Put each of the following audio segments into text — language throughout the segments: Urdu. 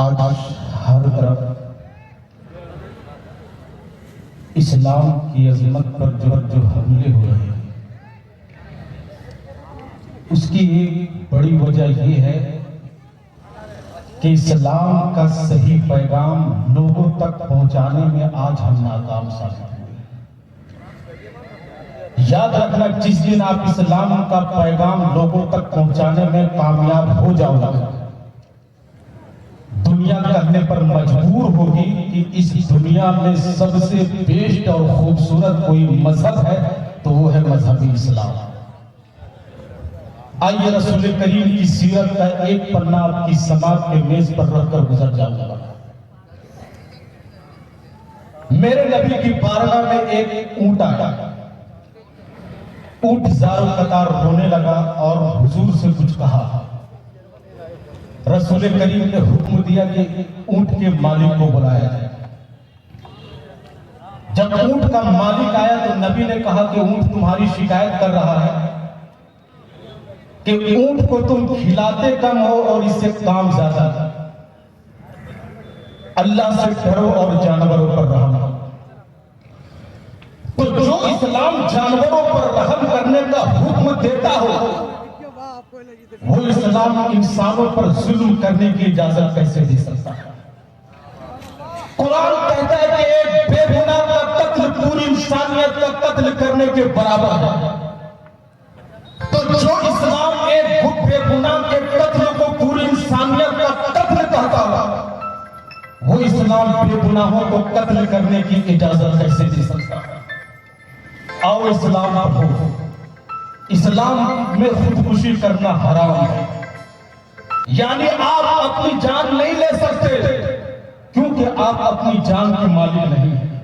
آج ہر طرف اسلام کی عظمت پر جو حملے ہوئے ہیں، اس کی ایک بڑی وجہ یہ ہے کہ اسلام کا صحیح پیغام لوگوں تک پہنچانے میں آج ہم ناکام ثابت ہوئے۔ یاد رکھنا، جس دن آپ اسلام کا پیغام لوگوں تک پہنچانے میں کامیاب ہو جاؤ گے، دنیا کہنے پر مجبور ہوگی کہ اس دنیا میں سب سے بیسٹ اور خوبصورت کوئی مذہب ہے تو وہ ہے مذہب اسلام۔ آئیے رسول کریم کی سیرت کا ایک پنہ آپ کی سماعت کے میز پر رکھ کر گزر جاؤں گا۔ میرے نبی کی بارگاہ میں ایک اونٹ آیا۔ اونٹ زار و قطار رونے لگا اور حضور سے کچھ کہا۔ رسول کریم نے حکم دیا کہ اونٹ کے مالک کو بلایا جائے۔ جب اونٹ کا مالک آیا تو نبی نے کہا کہ اونٹ تمہاری شکایت کر رہا ہے کہ اونٹ کو تم کھلاتے کم ہو اور اس سے کام زیادہ۔ اللہ سے ڈرو اور جانوروں پر رحم کرو۔ تو جو اسلام جانوروں پر رحم کرنے کا حکم دیتا ہو، وہ اسلام انسانوں پر ظلم کرنے کی اجازت کیسے دے سکتا ہے؟ قرآن کہتا ہے کہ ایک بے گناہ کا قتل پوری انسانیت کا قتل کرنے کے برابر ہے۔ تو جو اسلام ایک بے گناہ کے قتل کو پوری انسانیت کا قتل کہتا ہے، وہ اسلام بے گناہوں کو قتل کرنے کی اجازت کیسے دے سکتا ہے؟ آؤ اسلام پڑھو۔ اسلام میں خودکشی کرنا حرام ہے، یعنی آپ اپنی جان نہیں لے سکتے کیونکہ آپ اپنی جان کے مالک نہیں ہیں۔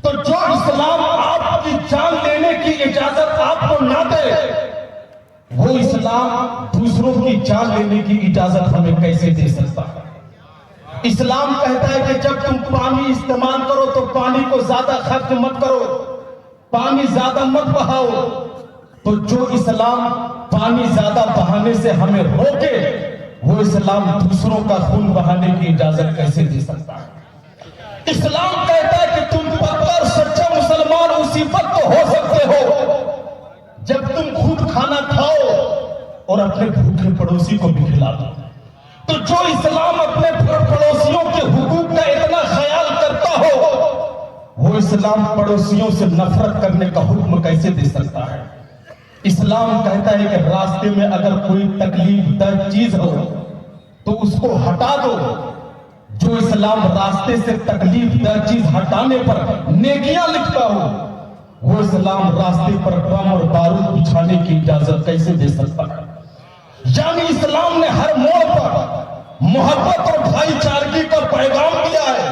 تو جو اسلام آپ کی جان لینے کی اجازت آپ کو نہ دے، وہ اسلام دوسروں کی جان لینے کی اجازت ہمیں کیسے دے سکتا ہے؟ اسلام کہتا ہے کہ جب تم پانی استعمال کرو تو پانی کو زیادہ خرچ مت کرو، پانی زیادہ مت بہاؤ۔ تو جو اسلام پانی زیادہ بہانے سے ہمیں روکے، وہ اسلام دوسروں کا خون بہانے کی اجازت کیسے دے سکتا ہے؟ اسلام کہتا ہے کہ تم پکا اور سچا مسلمان اسی وقت ہو سکتے ہو جب تم خود کھانا کھاؤ اور اپنے بھوکے پڑوسی کو بھی کھلا دو۔ تو جو اسلام اپنے پڑوسیوں کے حقوق کا اتنا خیال کرتا ہو، وہ اسلام پڑوسیوں سے نفرت کرنے کا حکم کیسے دے سکتا ہے؟ اسلام کہتا ہے کہ راستے میں اگر کوئی تکلیف دہ چیز ہو تو اس کو ہٹا دو۔ جو اسلام راستے سے تکلیف دہ چیز ہٹانے پر نیکیاں لکھتا ہو، وہ اسلام راستے پر بم اور بارود بچھانے کی اجازت کیسے دے سکتا ہے؟ یعنی اسلام نے ہر موڑ پر محبت اور بھائی چارگی کا پیغام دیا ہے۔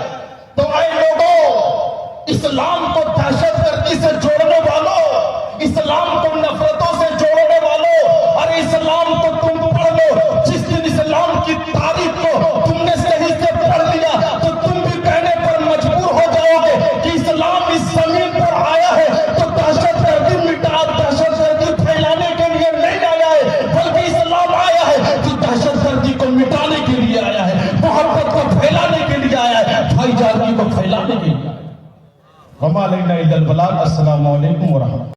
تو اے لوگوں، اسلام کو دہشت گردی سے جوڑنے والوں، اسلام کو نفرتوں سے جوڑنے والوں، اور اسلام کو تم پڑھ لو۔ جس دن اسلام کی تاریخ کو تم نے صحیح سے پڑھ لیا تو تم بھی کہنے پر مجبور ہو جاؤ گے کہ اسلام اس زمین پر آیا ہے تو دہشت گردی مٹا، دہشت گردی پھیلانے کے لیے نہیں آیا ہے، بلکہ اسلام آیا ہے تو دہشت گردی کو مٹانے کے لیے آیا ہے، محبت کو پھیلانے کے لیے آیا ہے، بھائی چارگی کو پھیلانے کے لیے۔ وما علینا الا البلاغ۔ السلام علیکم ورحمۃ اللہ۔